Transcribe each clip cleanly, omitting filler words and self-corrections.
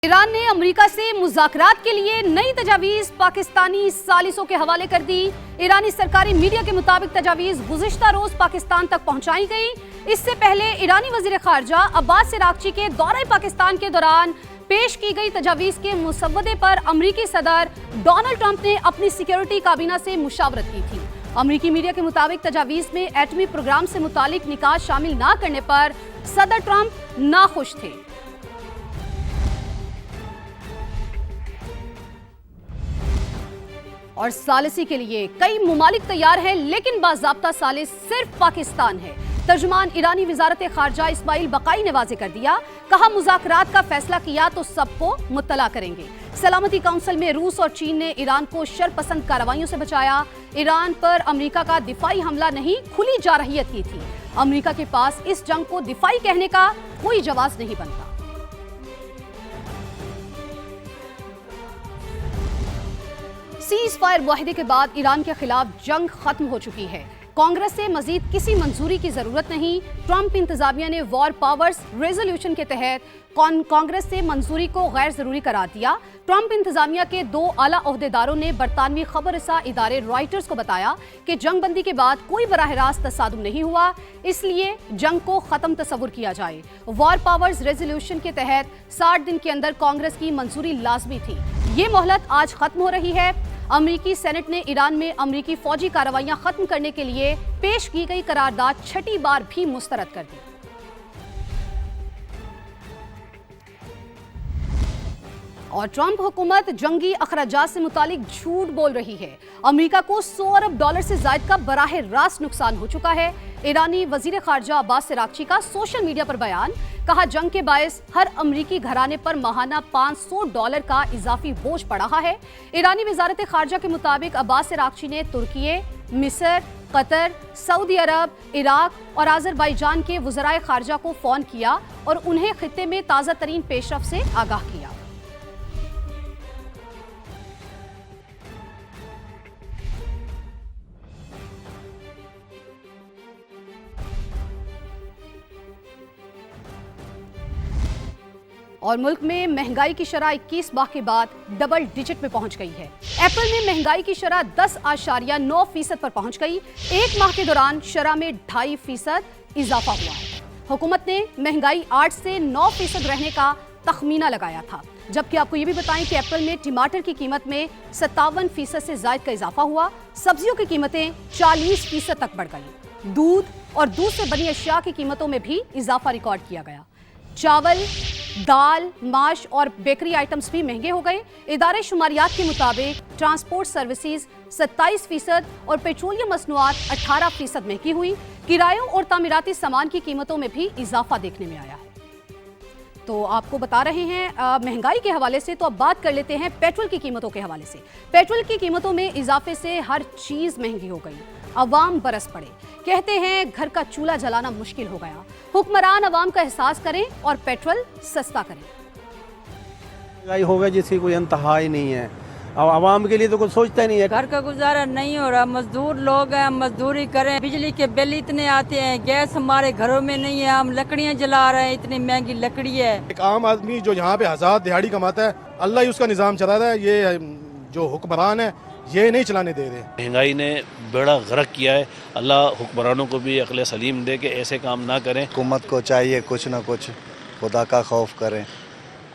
Iran ने America से मुज़ाकरात के लिए नई तजावीज़ पाकिस्तानी सालिसों के हवाले कर दी। ईरानी सरकारी मीडिया के मुताबिक तजावीज़ गुज़िश्ता रोज पाकिस्तान तक पहुंचाई गई। इससे पहले ईरानी वज़ीर ख़ारजा अब्बास अराग़ची के दौरे पाकिस्तान के दौरान पेश की गई तजावीज़ के मुसव्वदे पर अमरीकी सदर डोनाल्ड ट्रंप ने अपनी सिक्योरिटी काबीना से मुशावरत की थी। अमरीकी मीडिया के मुताबिक तजावीज़ में एटमी प्रोग्राम से मुतालिक निकात शामिल न करने पर सदर ट्रंप नाखुश थे। और सालिसी के लिए कई मुमालिक तैयार हैं, लेकिन बाज़ाब्ता सालिस सिर्फ पाकिस्तान है। तर्जुमान ईरानी वज़ारत ख़ारजा इस्माइल बक़ाई ने वाज़े कर दिया, कहा मुज़ाकरात का फैसला किया तो सबको मुत्तला करेंगे। सलामती काउंसिल में रूस और चीन ने ईरान को शरपसंद कार्रवाइयों से बचाया। ईरान पर अमेरिका का दिफाई हमला नहीं, खुली जारहियत की थी। अमेरिका के पास इस जंग को दिफाई कहने का कोई जवाब नहीं बनता। सीज फायर मुआहदे के बाद ईरान के खिलाफ जंग खत्म हो चुकी है। कांग्रेस से मजीद किसी मंजूरी की जरूरत नहीं। ट्रंप इंतजामिया ने वॉर पावर्स रेजोल्यूशन के तहत कांग्रेस से मंजूरी को गैर जरूरी करार दिया। ट्रंप इंतजामिया के दो आला ओहदेदारों ने बरतानवी खबर रसा इदारे रॉयटर्स को बताया कि जंगबंदी के बाद कोई बराह रास्त तसादुम नहीं हुआ, इसलिए जंग को खत्म तस्वुर किया जाए। वॉर पावर्स रेजोल्यूशन के तहत 60 दिन के अंदर कांग्रेस की मंजूरी लाजमी थी। ये मोहलत आज खत्म हो रही है। अमेरिकी सेनेट ने ईरान में अमेरिकी फौजी कार्रवाइयां खत्म करने के लिए पेश की गई करारदाद छठी बार भी मुस्तरद कर दी। और ट्रंप हुकूमत जंगी अखराजात से मुतालिक झूठ बोल रही है। अमेरिका को $100 अरब से ज्यादा का बराह रास्त नुकसान हो चुका है। ईरानी वजीर खारजा अब्बास अराग़ची का सोशल मीडिया पर बयान, कहा जंग के बायस हर अमरीकी घराने पर माहाना $500 का इजाफी बोझ पड़ रहा है। ईरानी वजारत खारजा के मुताबिक अब्बास अराग़ची ने तुर्की, मिस्र, कतर, सऊदी अरब, इराक और अजरबैजान के वज़राए खारजा को फोन किया और उन्हें खित्ते में ताज़ा तरीन पेशरफ से आगाह किया। और मुल्क में महंगाई की शरह 21 माह के बाद डबल डिजिट में पहुंच गई है। अप्रैल में महंगाई की शरह 10.9% पर पहुंच गई। एक माह के दौरान शरह में 2.5% इजाफा हुआ है। हुकूमत ने महंगाई 8 से 9% रहने का तखमीना लगाया था, जबकि आपको ये भी बताएं कि अप्रैल में टमाटर की कीमत में 57% से ज्यादा का इजाफा हुआ। सब्जियों की कीमतें 40% तक बढ़ गई। दूध और दूध से बनी अशिया की कीमतों में भी इजाफा रिकॉर्ड किया गया। चावल, दाल, माश और बेकरी आइटम्स भी महंगे हो गए। इदारे शुमारियात के मुताबिक ट्रांसपोर्ट सर्विसेज 27% और पेट्रोलियम मसनूआत 18% महंगी हुई। किरायों और तामीराती सामान की कीमतों में भी इजाफा देखने में आया है। तो आपको बता रहे हैं महंगाई के हवाले से, तो अब बात कर लेते हैं पेट्रोल की कीमतों के हवाले से। पेट्रोल की कीमतों में इजाफे से हर चीज महंगी हो गई। अवाम बरस पड़े, कहते हैं घर का चूल्हा जलाना मुश्किल हो गया। हुक्मरान अवाम का एहसास करें और पेट्रोल सस्ता करें। महंगाई हो गया जिसकी कोई इंतहा ही नहीं है। अब आवाम के लिए तो कुछ सोचता ही नहीं है। घर का गुजारा नहीं हो रहा, मजदूर लोग हैं, मजदूरी करें, बिजली के बिल इतने आते हैं, गैस हमारे घरों में नहीं है, हम लकड़ियां जला रहे हैं, इतनी महंगी लकड़ी है। एक आम आदमी जो यहाँ पे 1000 दिहाड़ी कमाता है, अल्लाह ही उसका निजाम चला रहा है। ये जो हुक्मरान है ये नहीं चलाने दे रहे। महंगाई ने बेड़ा गर्क किया है। अल्लाह हुक्मरानों को भी अक्ल सलीम दे के ऐसे काम ना करें। हुकूमत को चाहिए कुछ ना कुछ खुदा का खौफ करें,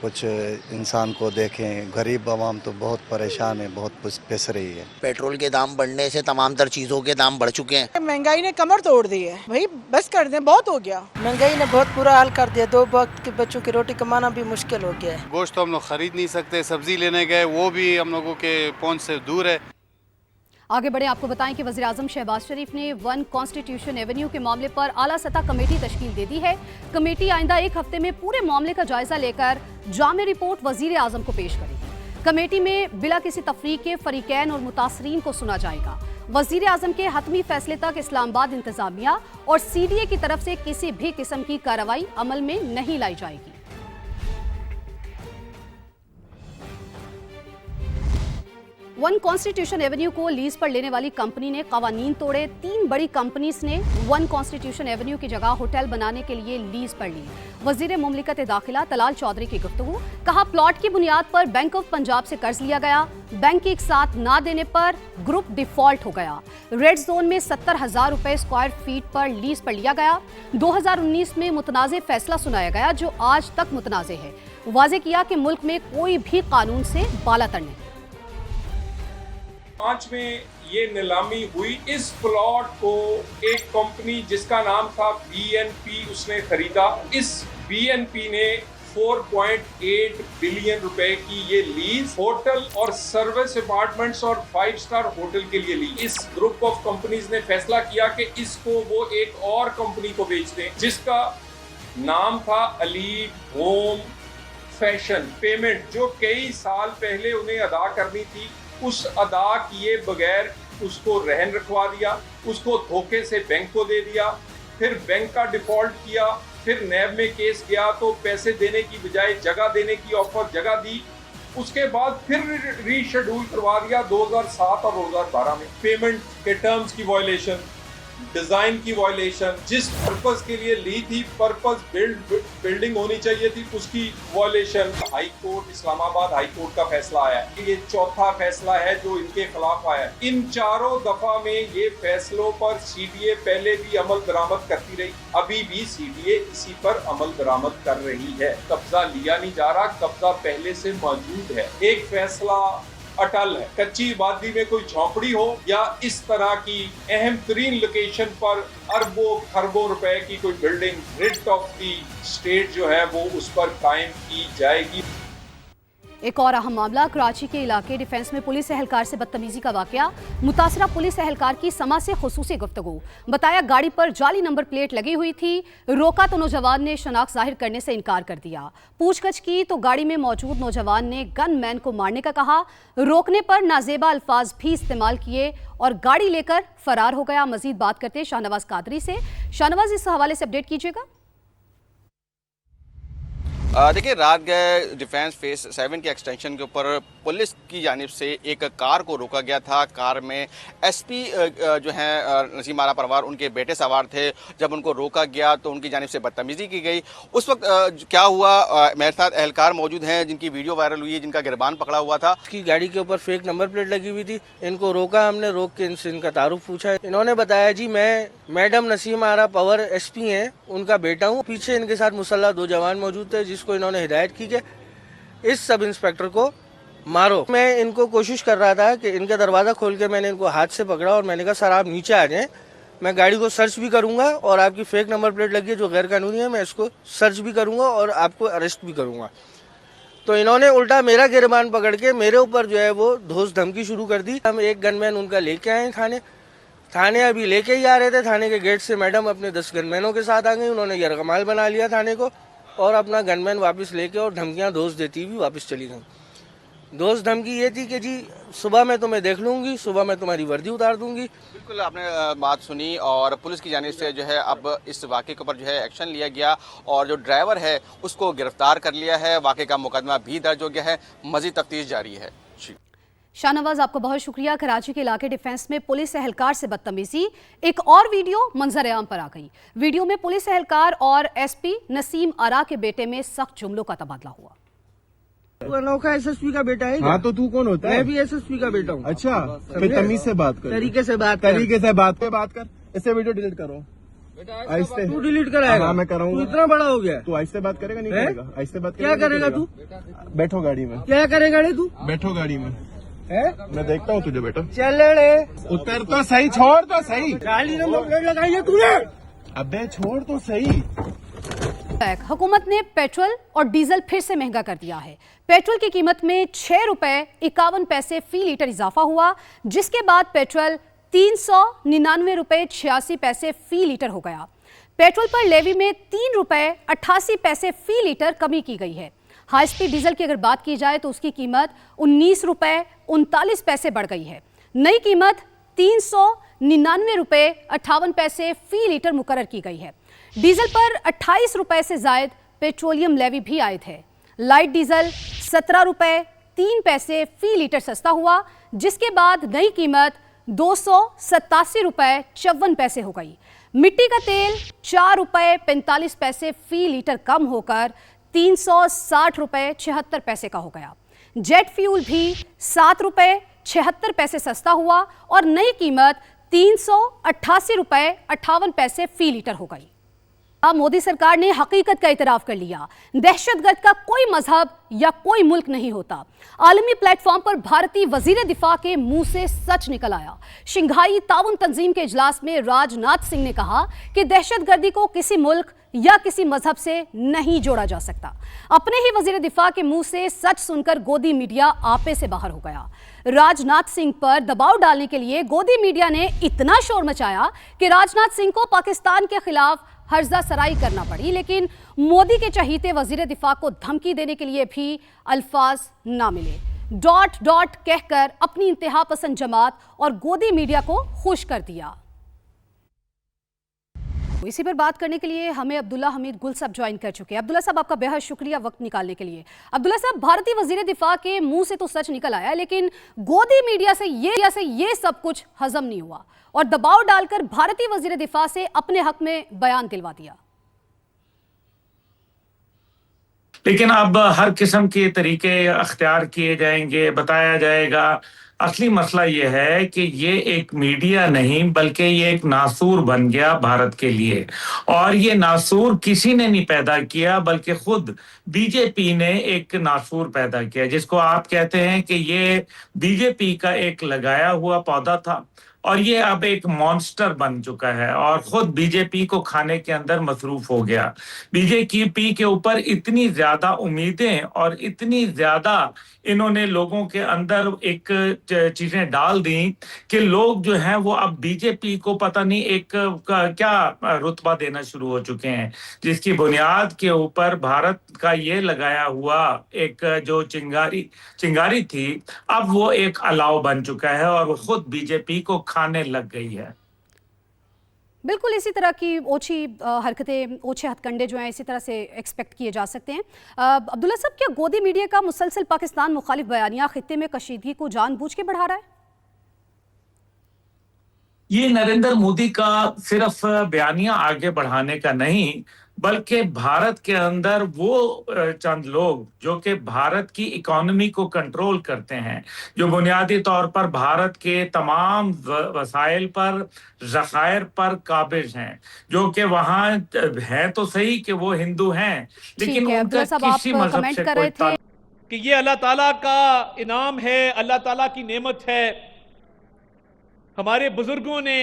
कुछ इंसान को देखें। गरीब आवाम तो बहुत परेशान है, बहुत पिस रही है। पेट्रोल के दाम बढ़ने से तमाम तर चीज़ों के दाम बढ़ चुके हैं। महंगाई ने कमर तोड़ दी है भाई, बस कर दें, बहुत हो गया। महंगाई ने बहुत बुरा हाल कर दिया। 2 वक्त के बच्चों की रोटी कमाना भी मुश्किल हो गया है। गोश्त तो हम लोग खरीद नहीं सकते, सब्जी लेने गए वो भी हम लोगों के पहुंच से दूर है। आगे बढ़े, आपको बताएं कि वज़ीर आज़म शहबाज शरीफ ने 1 कॉन्स्टिट्यूशन एवेन्यू के मामले पर आला सतह कमेटी तश्कील दे दी है। कमेटी आइंदा 1 हफ्ते में पूरे मामले का जायजा लेकर जामे रिपोर्ट वज़ीर आज़म को पेश करेगी। कमेटी में बिला किसी तफरीक के फरीकैन और मुतासरीन को सुना जाएगा। वज़ीर आज़म के हतमी फैसले तक इस्लामाबाद इंतजामिया और CDA की तरफ से किसी भी किस्म की कार्रवाई अमल में नहीं लाई जाएगी। वन कॉन्स्टिट्यूशन एवेन्यू को लीज पर लेने वाली कंपनी ने कवानीन तोड़े। 3 बड़ी कंपनीज ने वन कॉन्स्टिट्यूशन एवेन्यू की जगह होटल बनाने के लिए लीज पर ली। वजीर मुमलिकत दाखिला तलाल चौधरी की गुफ्तगू, कहा प्लॉट की बुनियाद पर बैंक ऑफ पंजाब से कर्ज लिया गया, बैंक के एक साथ ना देने पर ग्रुप डिफॉल्ट हो गया। रेड जोन में 70,000 रुपए स्क्वायर फीट पर लीज पर लिया गया। 2019 में मुतनाज़े फैसला सुनाया गया जो आज तक मुतनाज़े है। वाज़ेह किया कि मुल्क में कोई भी कानून से बालातर नहीं। 5 में ये नीलामी हुई। इस प्लॉट को एक कंपनी जिसका नाम था BNP उसने खरीदा। इस BNP ने 4.8 बिलियन रुपए की ये लीज होटल और सर्विस अपार्टमेंट्स और 5 स्टार होटल के लिए ली। इस ग्रुप ऑफ कंपनीज ने फैसला किया कि इसको वो एक और कंपनी को बेच दें जिसका नाम था एलीट होम फैशन। पेमेंट जो कई साल पहले उन्हें अदा करनी थी, उस अदा किए बगैर उसको रहन रखवा दिया, उसको धोखे से बैंक को दे दिया, फिर बैंक का डिफॉल्ट किया, फिर नैब में केस गया तो पैसे देने की बजाय जगह देने की ऑफर जगह दी, उसके बाद फिर रीशेड्यूल करवा दिया 2007 और 2012 में। पेमेंट के टर्म्स की वायलेशन, डिजाइन की वायलेशन, जिस पर्पस के लिए ली थी पर्पस बिल्डिंग होनी चाहिए थी उसकी violation. High court Islamabad high court का फैसला आया, ये चौथा फैसला है जो इनके खिलाफ आया। इन चारों दफा में ये फैसलों पर CDA पहले भी अमल दरामद करती रही, अभी भी CDA इसी पर अमल दरामद कर रही है। कब्जा लिया नहीं जा रहा, कब्जा पहले से मौजूद है। एक फैसला अटल है। कच्ची आबादी में कोई झोंपड़ी हो या इस तरह की अहम तरीन लोकेशन पर अरबों खरबों रुपए की कोई building writ of the state जो है वो उस पर कायम की जाएगी। एक और अहम मामला, कराची के इलाके डिफेंस में पुलिस एहलकार से बदतमीजी का वाकया। मुतासरा पुलिस एहलकार की समा से खुसूसी गुफ्तगू, बताया गाड़ी पर जाली नंबर प्लेट लगी हुई थी, रोका तो नौजवान ने शनाख्त जाहिर करने से इनकार कर दिया। पूछगछ की तो गाड़ी में मौजूद नौजवान ने गन मैन को मारने का कहा, रोकने पर नाजेबा अल्फाज भी इस्तेमाल किए और गाड़ी लेकर फरार हो गया। मजीद बात करते हैं शाहनवाज कादरी से। शाहनवाज, इस हवाले से अपडेट कीजिएगा। देखिए, रात गए डिफेंस फेज 7 के एक्सटेंशन के ऊपर पुलिस की जानिब से एक कार को रोका गया था। कार में SP जो हैं नसीम आरा परवार, उनके बेटे सवार थे। जब उनको रोका गया तो उनकी जानिब से बदतमीजी की गई। उस वक्त क्या हुआ, मेरे साथ एहलकार मौजूद हैं जिनकी वीडियो वायरल हुई है, जिनका गिरबान पकड़ा हुआ था। उसकी गाड़ी के ऊपर फेक नंबर प्लेट लगी हुई थी। इनको रोका हमने, रोक के इनसे इनका तारुफ पूछा। इन्होंने बताया जी मैं मैडम नसीम आरा पवर SP हैं, उनका बेटा हूँ। पीछे इनके साथ मुसल्लह 2 जवान मौजूद थे जिसको इन्होंने हिदायत की कि इस सब इंस्पेक्टर को मारो। मैं इनको कोशिश कर रहा था कि इनका दरवाज़ा खोल के मैंने इनको हाथ से पकड़ा और मैंने कहा सर आप नीचे आ जाएं, मैं गाड़ी को सर्च भी करूंगा और आपकी फेक नंबर प्लेट लगी है जो गैर कानूनी है, मैं इसको सर्च भी करूंगा और आपको अरेस्ट भी करूंगा। तो इन्होंने उल्टा मेरा गिरबान पकड़ के मेरे ऊपर जो है वो धोस धमकी शुरू कर दी। हम एक गनमैन उनका लेके आए थाने अभी लेके ही आ रहे थे। थाने के गेट से मैडम अपने 10 गनमैनों के साथ आ गई। उन्होंने यरगमाल बना लिया थाने को और अपना गनमैन वापस लेके और धमकियां दोष देती हुई वापस चली गई। दोस्त धमकी ये थी कि जी सुबह मैं तुम्हें देख लूंगी, सुबह मैं तुम्हारी वर्दी उतार दूंगी। बिल्कुल, आपने बात सुनी और पुलिस की जानिब से जो है अब इस वाक़े के ऊपर जो है एक्शन लिया गया और जो ड्राइवर है उसको गिरफ्तार कर लिया है। वाक़े का मुकदमा भी दर्ज हो गया है, मज़ीद तफ्तीश जारी है। शाहनवाज, आपको बहुत शुक्रिया। कराची के इलाके डिफेंस में पुलिस एहलकार से बदतमीजी। एक और वीडियो मंजर आम पर आ गई। वीडियो में पुलिस एहलकार और SP नसीम आरा के बेटे में सख्त जुमलों का तबादला हुआ। तू अनोखा SSP का बेटा है? हाँ, तो तू कौन होता है? मैं भी SSP का बेटा हूँ। अच्छा, फिर तमीज से बात कर, तरीके से बात कर। इससे वीडियो डिलीट करो। आहिस्ते तू डिलीट कराएगा? हाँ, मैं कराऊंगा। तू इतना बड़ा हो गया। तू आहिस्ते बात करेगा नहीं करेगा? आहिस्ते बात क्या करेगा तू? बैठो गाड़ी में। क्या करेगा तू? बैठो गाड़ी में है, मैं देखता हूँ तुझे बेटा। चल रे, उतर तो सही, छोड़ तो सही। गाली नंबर प्लेट लगाई है तूने? अबे छोड़ तो सही। हुकूमत ने पेट्रोल और डीजल फिर से महंगा कर दिया है। पेट्रोल की कीमत में 6 रुपए 51 पैसे फी लीटर इजाफा हुआ, जिसके बाद पेट्रोल 399 रुपए 86 पैसे फी लीटर हो गया। पेट्रोल पर लेवी में 3 रुपए 88 पैसे फी लीटर कमी की गई है। हाई स्पीड डीजल की अगर बात की जाए तो उसकी कीमत 19 रुपए 39 पैसे बढ़ गई है। नई कीमत 399 रुपए 58 पैसे फी लीटर मुकर्रर की गई है। डीजल पर 28 रुपए से जायद पेट्रोलियम लेवी भी आयद है। लाइट डीजल 17 रुपए 3 पैसे फी लीटर सस्ता हुआ, जिसके बाद नई कीमत 287 रुपए 54 पैसे हो गई। मिट्टी का तेल 4 रुपए 45 पैसे फी लीटर कम होकर 360 रुपए 76 पैसे का हो गया। जेट फ्यूल भी 7 रुपए 76 पैसे सस्ता हुआ और नई कीमत 388 रुपए 58 पैसे फी लीटर हो गई। अब मोदी सरकार ने हकीकत का इतराफ कर लिया, दहशतगर्द का कोई मजहब या कोई मुल्क नहीं होता। आलमी प्लेटफॉर्म पर भारतीय वजीर दिफा के मुंह से सच निकल आया। शंघाई ताउन तंजीम के इजलास में राजनाथ सिंह ने कहा कि दहशतगर्दी को किसी मुल्क या किसी मजहब से नहीं जोड़ा जा सकता। अपने ही वजीर दिफा के मुंह से सच सुनकर गोदी मीडिया आपे से बाहर हो गया। राजनाथ सिंह पर दबाव डालने के लिए गोदी मीडिया ने इतना शोर मचाया कि राजनाथ सिंह को पाकिस्तान के खिलाफ हर्जा सराई करना पड़ी, लेकिन मोदी के चहीते वजीर दिफा को धमकी देने के लिए भी अल्फाज ना मिले। डॉट डॉट कहकर अपनी इंतहा पसंद जमात और गोदी मीडिया को खुश कर दिया। इसी पर बात करने के लिए हमें अब्दुल्ला हमीद गुल साहब ज्वाइन कर चुके हैं। अब्दुल्ला साहब, आपका बेहद शुक्रिया वक्त निकालने के लिए। अब्दुल्ला साहब, भारतीय वजीर दिफा के मुंह से तो सच निकल आया, लेकिन गोदी मीडिया से ये सब कुछ हजम नहीं हुआ और दबाव डालकर भारतीय वजीर दिफा से अपने हक में बयान दिलवा दिया। लेकिन अब हर किस्म के तरीके अख्तियार किए जाएंगे, बताया जाएगा। असली मसला ये है कि ये एक मीडिया नहीं बल्कि ये एक नासूर बन गया भारत के लिए, और ये नासूर किसी ने नहीं पैदा किया बल्कि खुद बीजेपी ने एक नासूर पैदा किया, जिसको आप कहते हैं कि ये बीजेपी का एक लगाया हुआ पौधा था और ये अब एक मॉन्स्टर बन चुका है और खुद बीजेपी को खाने के अंदर मसरूफ हो गया। बीजेपी के ऊपर इतनी ज्यादा उम्मीदें और इतनी ज्यादा इन्होंने लोगों के अंदर एक चीजें डाल दी कि लोग जो हैं वो अब बीजेपी को पता नहीं एक क्या रुतबा देना शुरू हो चुके हैं, जिसकी बुनियाद के ऊपर भारत का ये लगाया हुआ एक जो चिंगारी थी, अब वो एक अलाव बन चुका है और वो खुद बीजेपी को खाने लग गई है। बिल्कुल इसी तरह की ओछी हरकतें, ओछे हथकंडे जो हैं इसी तरह से एक्सपेक्ट किए जा सकते हैं। अब्दुल्ला साहब, क्या गोदी मीडिया का मुसलसल पाकिस्तान मुखालिफ बयानिया खित्ते में कशीदगी को जानबूझ के बढ़ा रहा है? ये नरेंद्र मोदी का सिर्फ बयानिया आगे बढ़ाने का नहीं बल्कि भारत के अंदर वो चंद लोग जो कि भारत की इकोनॉमी को कंट्रोल करते हैं, जो बुनियादी तौर पर भारत के तमाम वसाइल पर, ज़खायर पर काबिज हैं, जो कि वहाँ हैं तो सही कि वो हिंदू हैं लेकिन उनका किसी मजहब से कोई ताल्लुक कि ये अल्लाह ताला का इनाम है, अल्लाह ताला की नेमत है। हमारे बुजुर्गों ने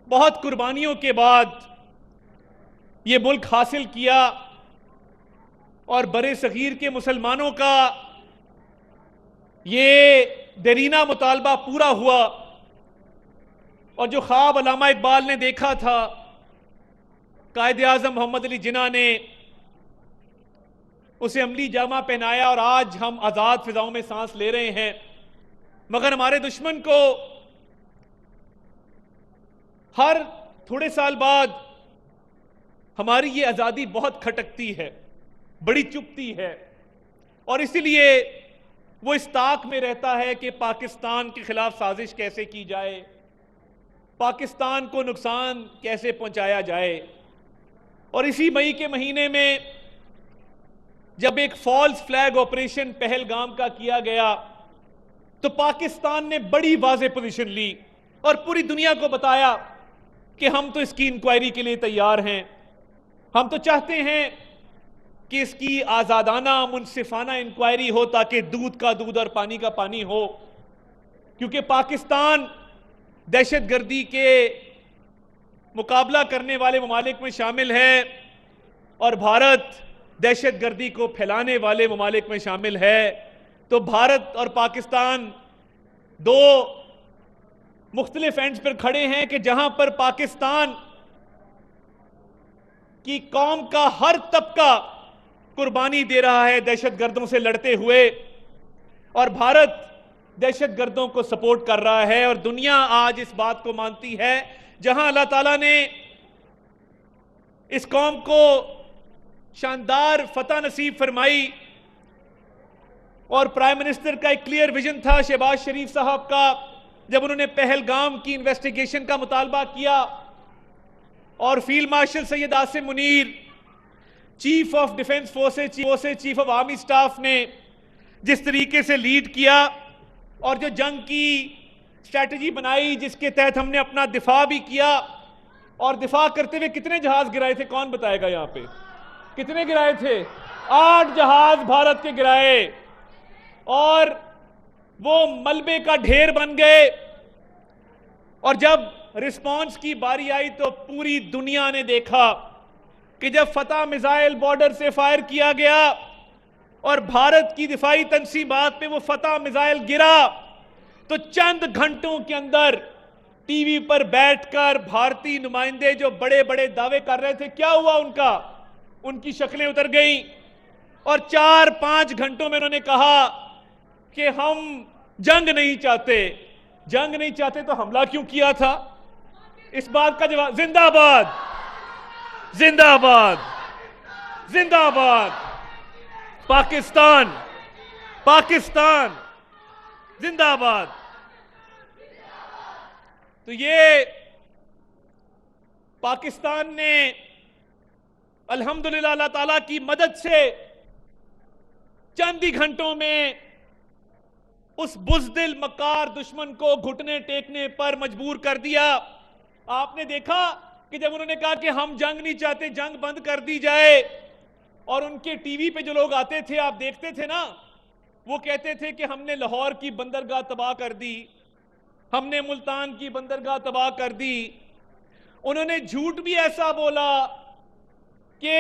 बहुत कुर्बानियों के बाद ये मुल्क हासिल किया और बड़े सगीर के मुसलमानों का ये देरीना मुतालबा पूरा हुआ और जो ख्वाब अल्लामा इकबाल ने देखा था, कायदे आज़म मोहम्मद अली जिन्ना ने उसे अमली जामा पहनाया और आज हम आज़ाद फिजाओं में सांस ले रहे हैं। मगर हमारे दुश्मन को हर थोड़े साल बाद हमारी ये आज़ादी बहुत खटकती है, बड़ी चुभती है और इसीलिए वो इस ताक में रहता है कि पाकिस्तान के खिलाफ साजिश कैसे की जाए, पाकिस्तान को नुकसान कैसे पहुंचाया जाए। और इसी मई के महीने में जब एक फॉल्स फ्लैग ऑपरेशन पहलगाम का किया गया तो पाकिस्तान ने बड़ी वाज़ेह पोजीशन ली और पूरी दुनिया को बताया कि हम तो इसकी इंक्वायरी के लिए तैयार हैं, हम तो चाहते हैं कि इसकी आज़ादाना मुनसिफाना इंक्वायरी हो ताकि दूध का दूध और पानी का पानी हो, क्योंकि पाकिस्तान दहशतगर्दी के मुकाबला करने वाले ममालिक में शामिल है और भारत दहशतगर्दी को फैलाने वाले ममालिक में शामिल है। तो भारत और पाकिस्तान दो मुख्तलिफ एंड्स पर खड़े हैं कि जहां पर पाकिस्तान की कौम का हर तबका कुर्बानी दे रहा है दहशतगर्दों से लड़ते हुए और भारत दहशतगर्दों को सपोर्ट कर रहा है। और दुनिया आज इस बात को मानती है, जहां अल्लाह ताला ने इस कौम को शानदार फतह नसीब फरमाई और प्राइम मिनिस्टर का एक क्लियर विजन था शहबाज शरीफ साहब का, जब उन्होंने पहलगाम की इन्वेस्टिगेशन का मुतालबा किया और field marshal Syed Asim Munir, chief of defence forces, chief of army staff ने जिस तरीके से लीड किया और जो जंग की स्ट्रैटेजी बनाई जिसके तहत हमने अपना दिफा भी किया, और दिफा करते हुए कितने जहाज गिराए थे, कौन बताएगा यहां पे कितने गिराए थे? 8 जहाज भारत के गिराए और वो मलबे का ढेर बन गए। और जब रिस्पांस की बारी आई तो पूरी दुनिया ने देखा कि जब फतह मिसाइल बॉर्डर से फायर किया गया और भारत की दिफाई तंसीबात पे वो फतह मिसाइल गिरा, तो चंद घंटों के अंदर टीवी पर बैठकर भारतीय नुमाइंदे जो बड़े बड़े दावे कर रहे थे, क्या हुआ उनकी शक्लें उतर गई और 4-5 घंटों में उन्होंने कहा कि हम जंग नहीं चाहते तो हमला क्यों किया था? इस बात का जवाब जिंदाबाद, जिंदाबाद, जिंदाबाद, पाकिस्तान, पाकिस्तान जिंदाबाद। तो ये पाकिस्तान ने अल्हम्दुलिल्लाह अल्लाह ताला की मदद से चंद ही घंटों में उस बुज़दिल मकार दुश्मन को घुटने टेकने पर मजबूर कर दिया। आपने देखा कि जब उन्होंने कहा कि हम जंग नहीं चाहते, जंग बंद कर दी जाए, और उनके टीवी पे जो लोग आते थे आप देखते थे ना, वो कहते थे कि हमने लाहौर की बंदरगाह तबाह कर दी, हमने मुल्तान की बंदरगाह तबाह कर दी। उन्होंने झूठ भी ऐसा बोला कि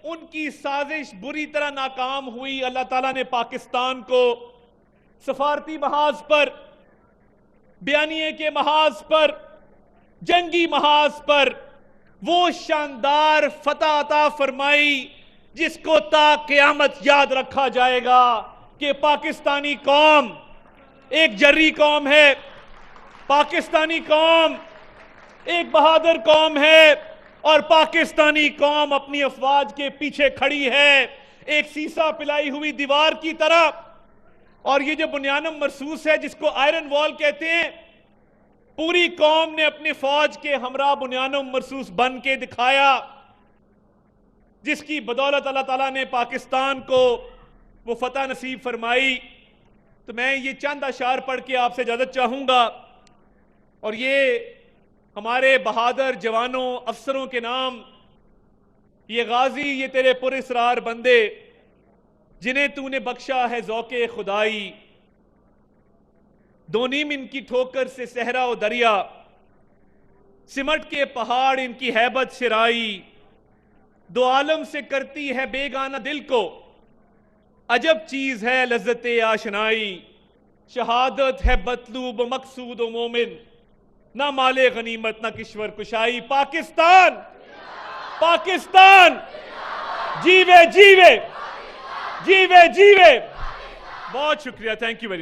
उनकी साजिश बुरी तरह नाकाम हुई। अल्लाह ताला ने पाकिस्तान को सफारती महाज पर, बयानिए के महाज पर, जंगी महाज पर वो शानदार फतह अता फरमाई जिसको ता क़यामत याद रखा जाएगा कि पाकिस्तानी कौम एक जर्री कौम है, पाकिस्तानी कौम एक बहादुर कौम है और पाकिस्तानी कौम अपनी अफवाज के पीछे खड़ी है एक सीसा पिलाई हुई दीवार की तरह। और ये जो बुनियानम मरसूस है जिसको आयरन वॉल कहते हैं, पूरी कौम ने अपनी फौज के हमरा बुनियानम मरसूस बन के दिखाया, जिसकी बदौलत अल्लाह ताला ने पाकिस्तान को वो फतह नसीब फरमाई। तो मैं ये चंद अशार पढ़ के आपसे इजाजत चाहूंगा, और ये हमारे बहादुर जवानों अफसरों के नाम, ये गाजी, ये तेरे पुरस्रार बंदे जिन्हें तूने बख्शा है ज़ौके खुदाई, दोनीम इनकी ठोकर से सहरा और दरिया, सिमट के पहाड़ इनकी हैबत शिराई, दो आलम से करती है बेगाना दिल को, अजब चीज है लज्जते आशनाई, शहादत है बतलूब मकसूद व मोमिन, ना माले गनीमत ना किश्वर कुशाई। पाकिस्तान, पाकिस्तान जीवे जीवे, जीवे जीवे। बहुत शुक्रिया, थैंक यू वेरी मच।